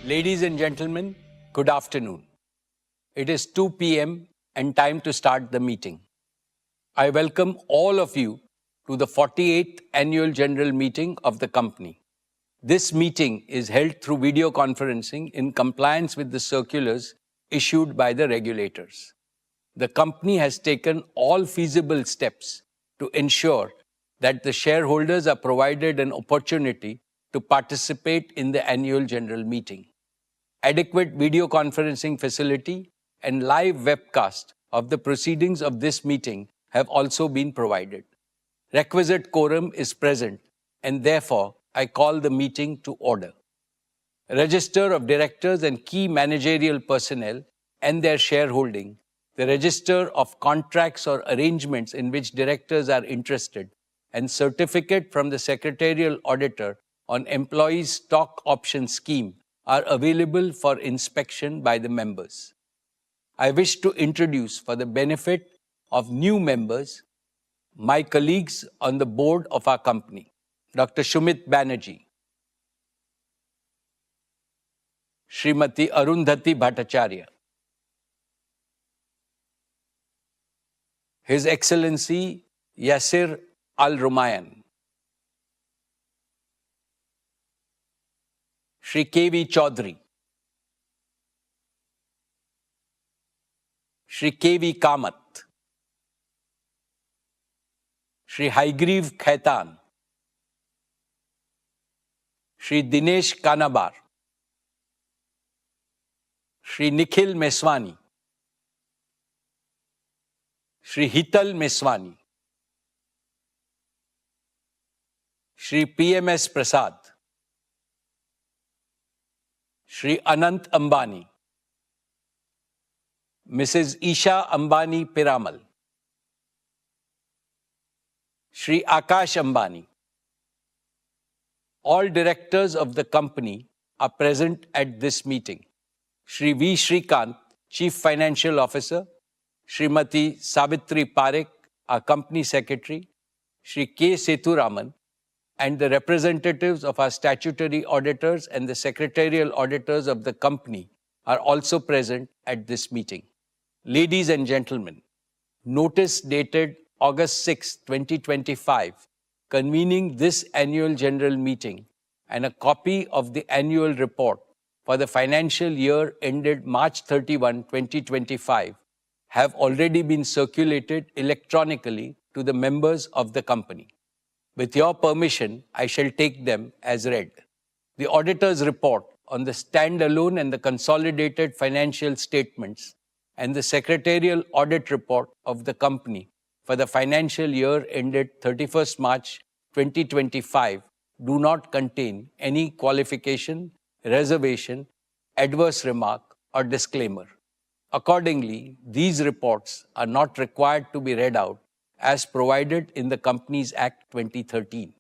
Ladies and gentlemen, good afternoon. It is 2 p.m. and time to start the meeting. I welcome all of you to the 48th Annual General Meeting of the company. This meeting is held through video conferencing in compliance with the circulars issued by the regulators. The company has taken all feasible steps to ensure that the shareholders are provided an opportunity to participate in the annual general meeting. Adequate video conferencing facility and live webcast of the proceedings of this meeting have also been provided. Requisite quorum is present, and therefore I call the meeting to order. Register of directors and key managerial personnel and their shareholding, the register of contracts or arrangements in which directors are interested, and certificate from the secretarial auditor on employees' stock option scheme are available for inspection by the members. I wish to introduce, for the benefit of new members, my colleagues on the board of our company. Dr. Shumit Banerjee, Srimati Arundhati Bhattacharya, His Excellency Yasir Al-Rumayyan, Shri K.V. Chaudhary, Shri K.V. Kamath, Shri Haigriv Khaitan, Shri Dinesh Kanabar, Shri Nikhil Meswani, Shri Hital Meswani, Shri PMS Prasad, Shri Anant Ambani, Mrs. Isha Ambani Piramal, Shri Akash Ambani. All directors of the company are present at this meeting. Shri V. Shrikant, Chief Financial Officer, Srimati Savitri Parekh, our Company Secretary, Shri K. Sethuraman, and the representatives of our statutory auditors and the secretarial auditors of the company are also present at this meeting. Ladies and gentlemen, notice dated August 6, 2025, convening this annual general meeting and a copy of the annual report for the financial year ended March 31, 2025, have already been circulated electronically to the members of the company. With your permission, I shall take them as read. The auditor's report on the standalone and the consolidated financial statements and the secretarial audit report of the company for the financial year ended 31st March 2025 do not contain any qualification, reservation, adverse remark, or disclaimer. Accordingly, these reports are not required to be read out as provided in the Companies Act 2013.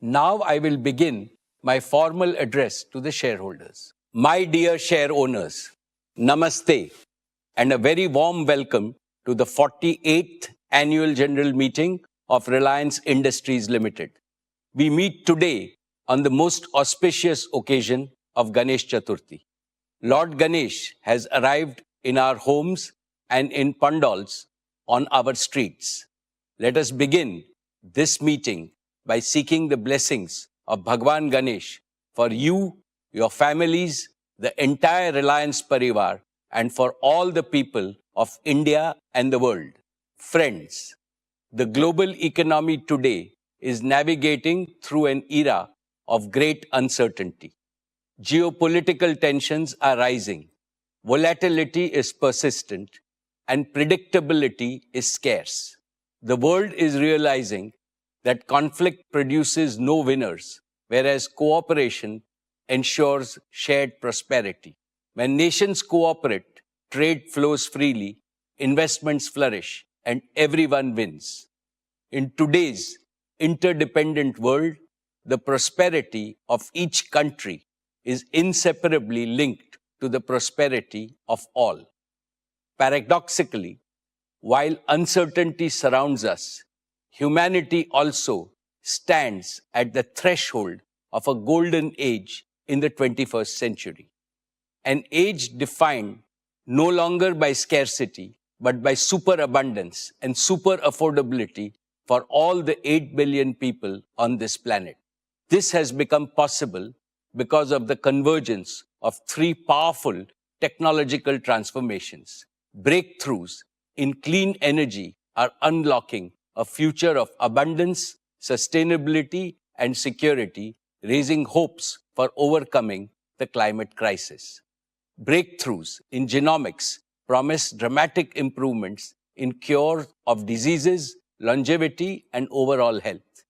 Now I will begin my formal address to the shareholders. My dear share owners, Namaste, and a very warm welcome to the 48th Annual General Meeting of Reliance Industries Limited. We meet today on the most auspicious occasion of Ganesh Chaturthi. Lord Ganesh has arrived in our homes and in pandals on our streets. Let us begin this meeting by seeking the blessings of Bhagwan Ganesh for you, your families, the entire Reliance Parivar, and for all the people of India and the world. Friends, the global economy today is navigating through an era of great uncertainty. Geopolitical tensions are rising, volatility is persistent, and predictability is scarce. The world is realizing that conflict produces no winners, whereas cooperation ensures shared prosperity. When nations cooperate, trade flows freely, investments flourish, and everyone wins. In today's interdependent world, the prosperity of each country is inseparably linked to the prosperity of all. Paradoxically, while uncertainty surrounds us, humanity also stands at the threshold of a golden age in the 21st century. an age defined no longer by scarcity, but by superabundance and super affordability for all the 8 billion people on this planet. This has become possible because of the convergence of three powerful technological transformations. Breakthroughs in clean energy are unlocking a future of abundance, sustainability, and security, raising hopes for overcoming the climate crisis. Breakthroughs in genomics promise dramatic improvements in cure of diseases, longevity, and overall health.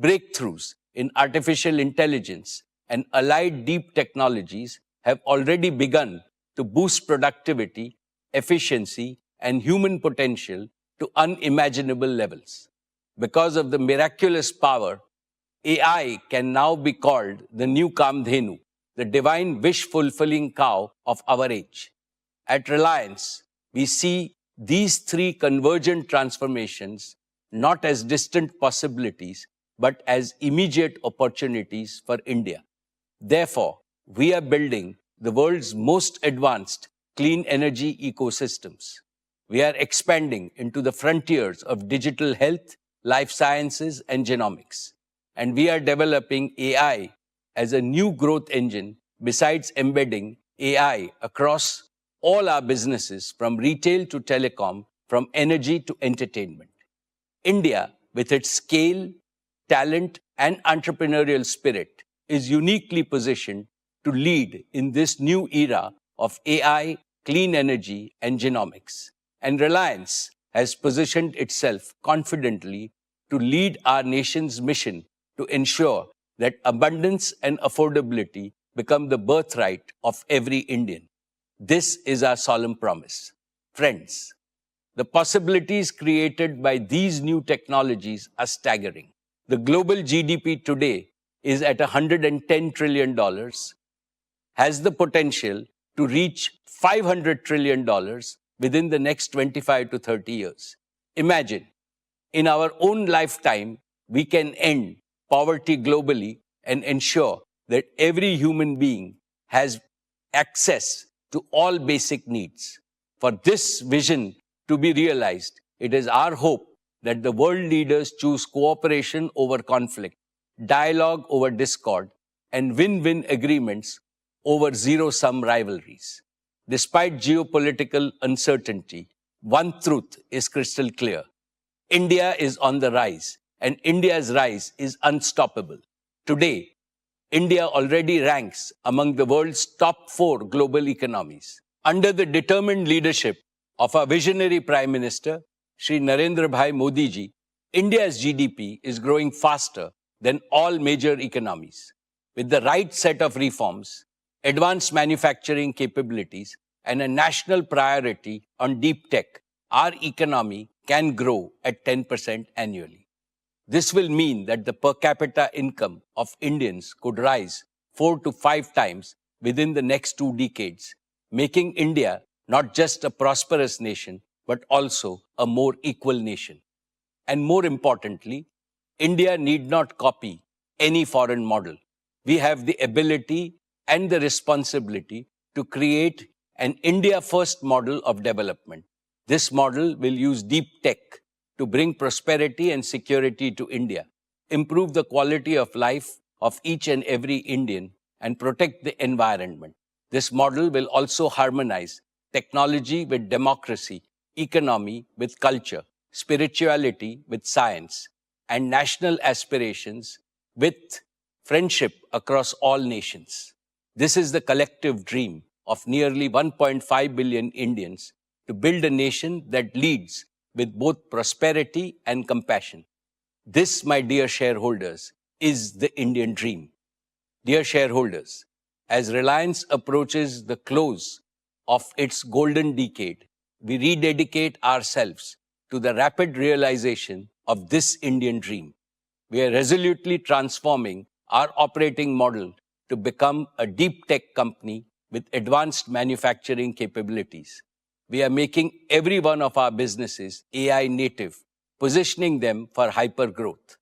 Breakthroughs in artificial intelligence and allied deep technologies have already begun to boost productivity, efficiency, and human potential to unimaginable levels. Because of the miraculous power, AI can now be called the new Kamdhenu, the divine wish-fulfilling cow of our age. At Reliance, we see these three convergent transformations not as distant possibilities, but as immediate opportunities for India. Therefore, we are building the world's most advanced clean energy ecosystems. We are expanding into the frontiers of digital health, life sciences, and genomics. And we are developing AI as a new growth engine besides embedding AI across all our businesses from retail to telecom, from energy to entertainment. India, with its scale, talent, and entrepreneurial spirit, is uniquely positioned to lead in this new era of AI, clean energy, and genomics. And Reliance has positioned itself confidently to lead our nation's mission to ensure that abundance and affordability become the birthright of every Indian. This is our solemn promise. Friends, the possibilities created by these new technologies are staggering. The global GDP today is at $110 trillion, has the potential to reach $500 trillion within the next 25 to 30 years. Imagine, in our own lifetime, we can end poverty globally and ensure that every human being has access to all basic needs. For this vision to be realized, it is our hope that the world leaders choose cooperation over conflict, dialogue over discord, and win-win agreements over zero-sum rivalries. Despite geopolitical uncertainty, one truth is crystal clear. India is on the rise, and India's rise is unstoppable. Today, India already ranks among the world's top 4 global economies. Under the determined leadership of our visionary Prime Minister, Shri Narendra Bhai Modi ji, India's GDP is growing faster than all major economies. With the right set of reforms, advanced manufacturing capabilities, and a national priority on deep tech, our economy can grow at 10% annually. This will mean that the per capita income of Indians could rise 4 to 5 times within the next 2 decades, making India not just a prosperous nation, but also a more equal nation. And more importantly, India need not copy any foreign model. We have the ability and the responsibility to create an India-first model of development. This model will use deep tech to bring prosperity and security to India, improve the quality of life of each and every Indian, and protect the environment. This model will also harmonize technology with democracy, economy with culture, spirituality with science, and national aspirations with friendship across all nations. This is the collective dream of nearly 1.5 billion Indians to build a nation that leads with both prosperity and compassion. This, my dear shareholders, is the Indian dream. Dear shareholders, as Reliance approaches the close of its golden decade, we rededicate ourselves to the rapid realization of this Indian dream. We are resolutely transforming our operating model to become a deep tech company with advanced manufacturing capabilities. We are making every one of our businesses AI native, positioning them for hyper growth.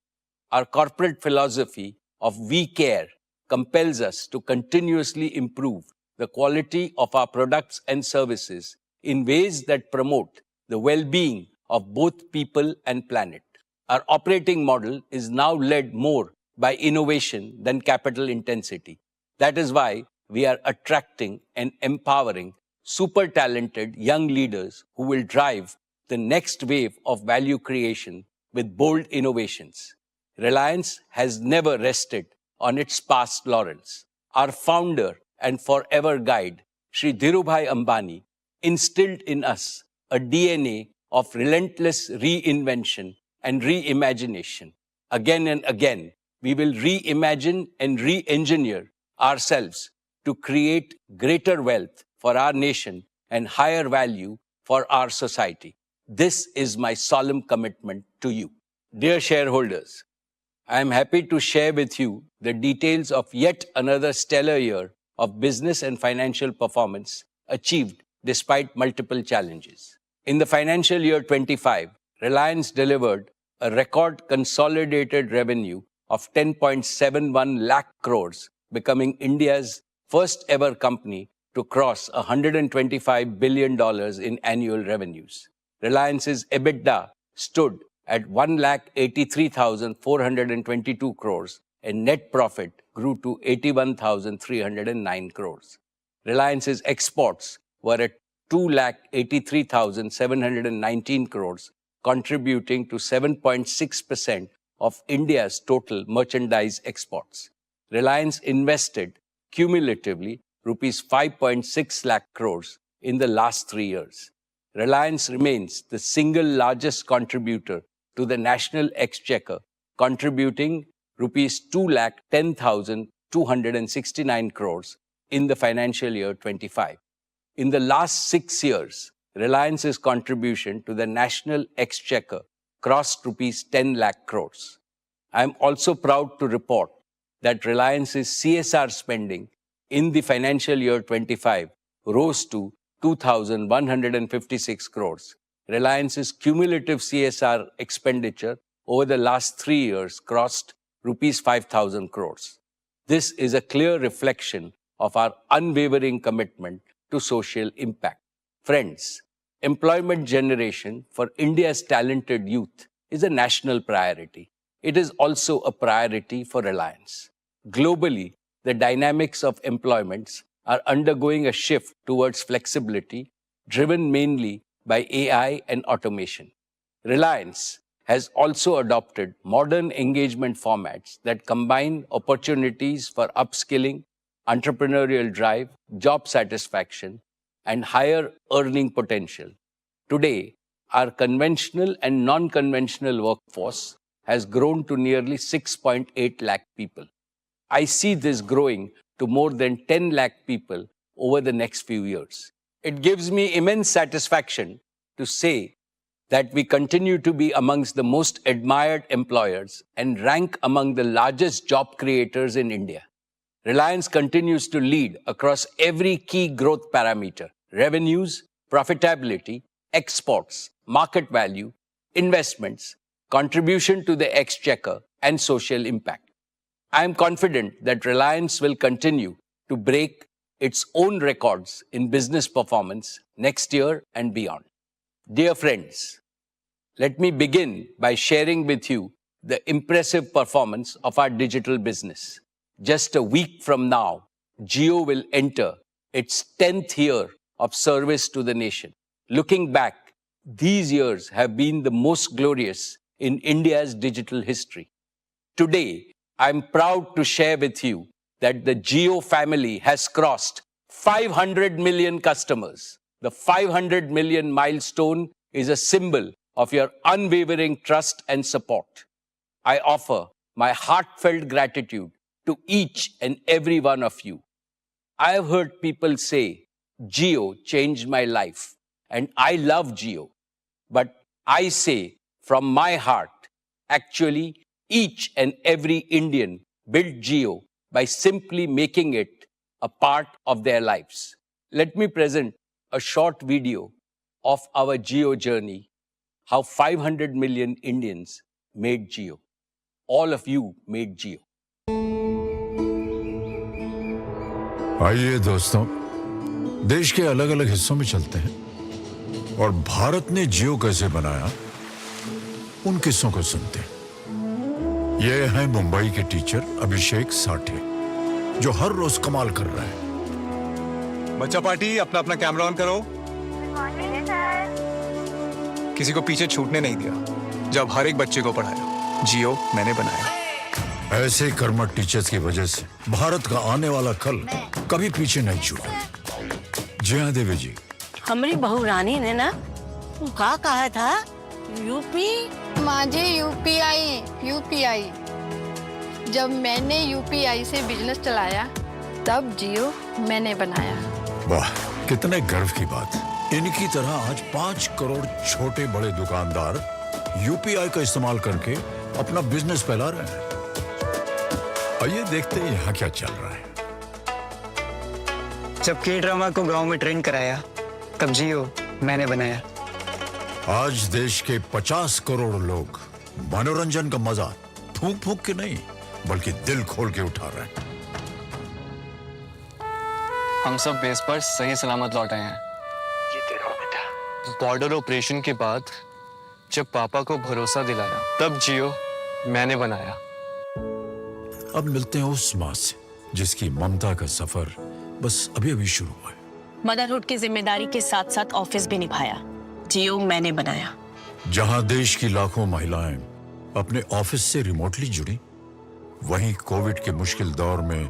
Our corporate philosophy of we care compels us to continuously improve the quality of our products and services in ways that promote the well-being of both people and planet. Our operating model is now led more by innovation than capital intensity. That is why we are attracting and empowering super talented young leaders who will drive the next wave of value creation with bold innovations. Reliance has never rested on its past laurels. Our founder and forever guide, Shri Dhirubhai Ambani, instilled in us a DNA of relentless reinvention and reimagination. Again and again, we will reimagine and re-engineer ourselves to create greater wealth for our nation and higher value for our society. This is my solemn commitment to you. Dear shareholders, I am happy to share with you the details of yet another stellar year of business and financial performance achieved despite multiple challenges. In the financial year 25, Reliance delivered a record consolidated revenue of 10.71 lakh crores, becoming India's first ever company to cross $125 billion in annual revenues. Reliance's EBITDA stood at 1,83,422 crores and net profit grew to 81,309 crores. Reliance's exports were at 2,83,719 crores, contributing to 7.6% of India's total merchandise exports. Reliance invested cumulatively rupees 5.6 lakh crores in the last 3 years. Reliance remains the single largest contributor to the national exchequer, contributing rupees 2,10,269 crores in the financial year 25. In the last 6 years, Reliance's contribution to the national exchequer crossed rupees 10 lakh crores. I am also proud to report that Reliance's CSR spending in the financial year 25 rose to 2,156 crores. Reliance's cumulative CSR expenditure over the last 3 years crossed rupees 5,000 crores. This is a clear reflection of our unwavering commitment to social impact. Friends, employment generation for India's talented youth is a national priority. It is also a priority for Reliance. Globally, the dynamics of employments are undergoing a shift towards flexibility, driven mainly by AI and automation. Reliance has also adopted modern engagement formats that combine opportunities for upskilling, entrepreneurial drive, job satisfaction, and higher earning potential. Today, our conventional and non-conventional workforce has grown to nearly 6.8 lakh people. I see this growing to more than 10 lakh people over the next few years. It gives me immense satisfaction to say that we continue to be amongst the most admired employers and rank among the largest job creators in India. Reliance continues to lead across every key growth parameter: revenues, profitability, exports, market value, investments, contribution to the exchequer, and social impact. I am confident that Reliance will continue to break its own records in business performance next year and beyond. Dear friends, let me begin by sharing with you the impressive performance of our digital business. Just a week from now, Jio will enter its 10th year of service to the nation. Looking back, these years have been the most glorious in India's digital history. Today, I'm proud to share with you that the Jio family has crossed 500 million customers. The 500 million milestone is a symbol of your unwavering trust and support. I offer my heartfelt gratitude to each and every one of you. I have heard people say, Jio changed my life, and I love Jio. But I say from my heart, actually, each and every Indian built Jio by simply making it a part of their lives. Let me present a short video of our Jio journey, how 500 million Indians made Jio. All of you made Jio. आइए दोस्तों, देश के अलग अलग हिस्सों में चलते हैं और भारत ने जियो कैसे बनाया उन किस्सों को सुनते हैं। ये है मुंबई के टीचर अभिषेक साठे, जो हर रोज कमाल कर रहा है। बच्चा पार्टी, अपना अपना कैमरा ऑन करो। किसी को पीछे छूटने नहीं दिया जब हर एक बच्चे को पढ़ाया। जियो मैंने बनाया। ऐसे कर्मठ टीचर्स की वजह से भारत का आने वाला कल कभी पीछे नहीं छूटा। जी हाँ देवी जी, हमारी बहू रानी ने ना क्या कहा था, यूपी माझे यूपीआई। जब मैंने यूपीआई से बिजनेस चलाया तब जियो मैंने बनाया। वाह, कितने गर्व की बात। इनकी तरह आज 5 करोड़ छोटे बड़े दुकानदार यूपीआई का इस्तेमाल करके अपना बिजनेस फैला रहे हैं। आइए देखते हैं यहाँ क्या चल रहा है। जब के ड्रामा को गांव में ट्रेंड कराया तब जियो मैंने बनाया। आज देश के 50 करोड़ लोग मनोरंजन का मजा फूंक फूंक के नहीं बल्कि दिल खोल के उठा रहे हैं। हम सब बेस पर सही सलामत लौट आए हैं। बॉर्डर ऑपरेशन के बाद जब पापा को भरोसा दिलाया तब जियो मैंने बनाया। अब मिलते हैं उस माँ से जिसकी ममता का सफर बस अभी अभी शुरू हुआ है। मदरहुड की जिम्मेदारी के साथ साथ ऑफिस भी निभाया। जियो मैंने बनाया। जहां देश की लाखों महिलाएं अपने ऑफिस से रिमोटली जुड़ी, वहीं कोविड के मुश्किल दौर में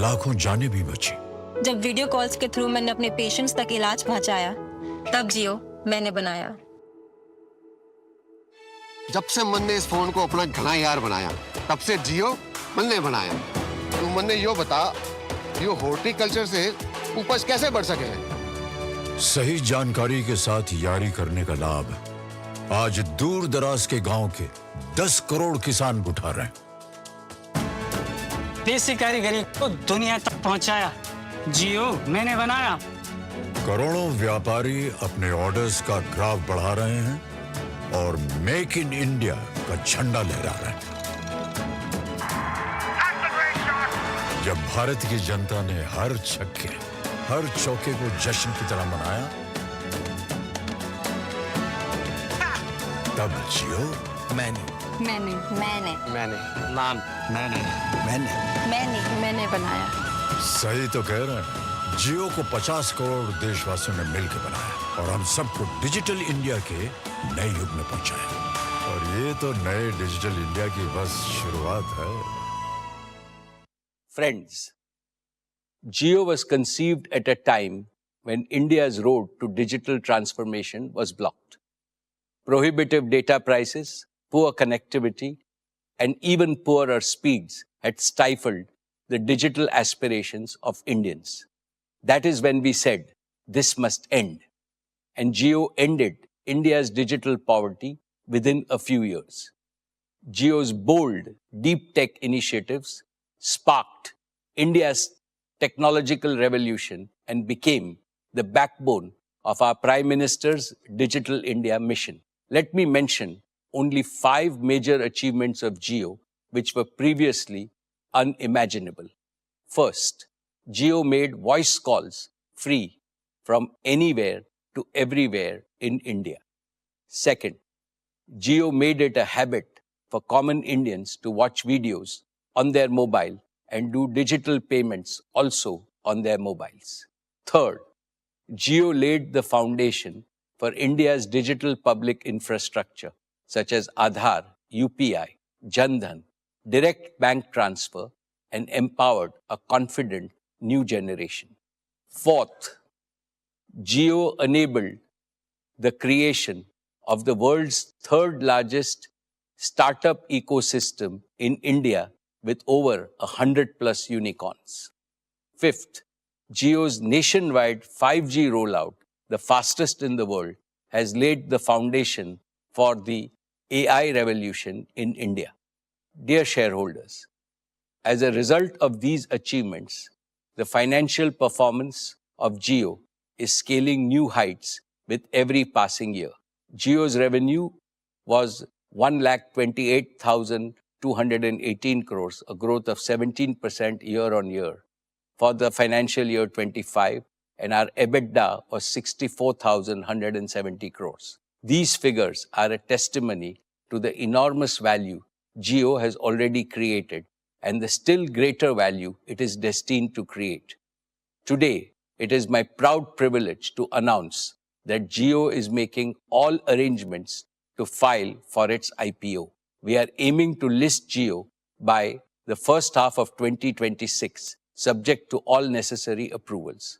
लाखों जानें भी बची। जब वीडियो कॉल्स के थ्रू मैंने अपने पेशेंट्स तक इलाज पहुंचाया तब जियो मैंने बनाया। जब से मन ने इस फोन को अपना घना यार बनाया तब से जियो मन ने बनाया। तू मन ने यो बता, यो हॉर्टिकल्चर से उपज कैसे बढ़ सके हैं? सही जानकारी के साथ यारी करने का लाभ आज दूर दराज के गांव के 10 करोड़ किसान उठा रहे हैं। देसी कारीगरी को दुनिया तक पहुंचाया। जियो मैंने बनाया। करोड़ों व्यापारी अपने ऑर्डर्स का ग्राफ बढ़ा रहे हैं और मेक इन इंडिया का झंडा लहरा रहे हैं। जब भारत की जनता ने हर छक्के हर चौके को जश्न की तरह मनाया, तब जियो मैंने नाम मैंने बनाया। सही तो कह रहे हैं। जियो को 50 करोड़ देशवासियों ने मिलकर बनाया और हम सबको डिजिटल इंडिया के नए युग में पहुंचाया। और ये तो नए डिजिटल इंडिया की बस शुरुआत है। Friends, Jio was conceived at a time when India's road to digital transformation was blocked. Prohibitive data prices, poor connectivity, and even poorer speeds had stifled the digital aspirations of Indians. That is when we said, this must end. And Jio ended India's digital poverty within a few years. Jio's bold, deep tech initiatives sparked India's technological revolution and became the backbone of our Prime Minister's Digital India mission. Let me mention only 5 major achievements of Jio which were previously unimaginable. First, Jio made voice calls free from anywhere to everywhere in India. Second, Jio made it a habit for common Indians to watch videos on their mobile and do digital payments also on their mobiles. Third, Jio laid the foundation for India's digital public infrastructure such as Aadhaar, UPI, Jan Dhan, direct bank transfer, and empowered a confident new generation. Fourth, Jio enabled the creation of the world's third largest startup ecosystem in India with over 100+ unicorns. Fifth, Jio's nationwide 5G rollout, the fastest in the world, has laid the foundation for the AI revolution in India. Dear shareholders, as a result of these achievements, the financial performance of Jio is scaling new heights with every passing year. Jio's revenue was 1,28,218 crores, a growth of 17% year on year for the financial year 25, and our EBITDA was 64,170 crores. These figures are a testimony to the enormous value Jio has already created and the still greater value it is destined to create. Today, it is my proud privilege to announce that Jio is making all arrangements to file for its IPO. We are aiming to list Jio by the first half of 2026, subject to all necessary approvals.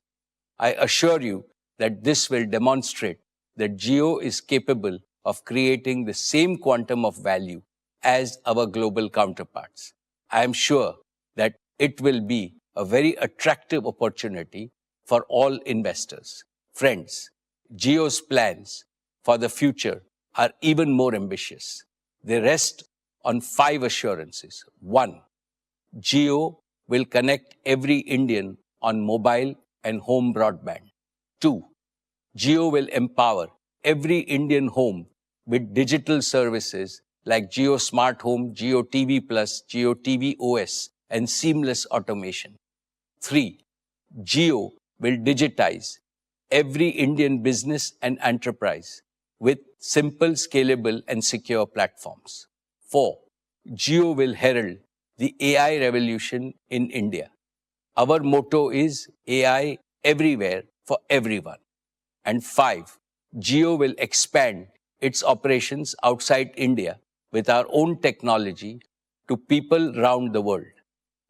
I assure you that this will demonstrate that Jio is capable of creating the same quantum of value as our global counterparts. I am sure that it will be a very attractive opportunity for all investors. Friends, Jio's plans for the future are even more ambitious. They rest on 5 assurances. 1. Jio will connect every Indian on mobile and home broadband. 2. Jio will empower every Indian home with digital services like Jio Smart Home, Jio TV Plus, Jio TV OS, and seamless automation. 3. Jio will digitize every Indian business and enterprise with simple, scalable, and secure platforms. 4. Jio will herald the AI revolution in India. Our motto is AI everywhere for everyone. And 5. Jio will expand its operations outside India with our own technology to people around the world.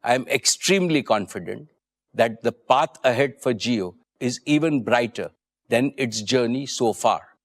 I am extremely confident that the path ahead for Jio is even brighter than its journey so far.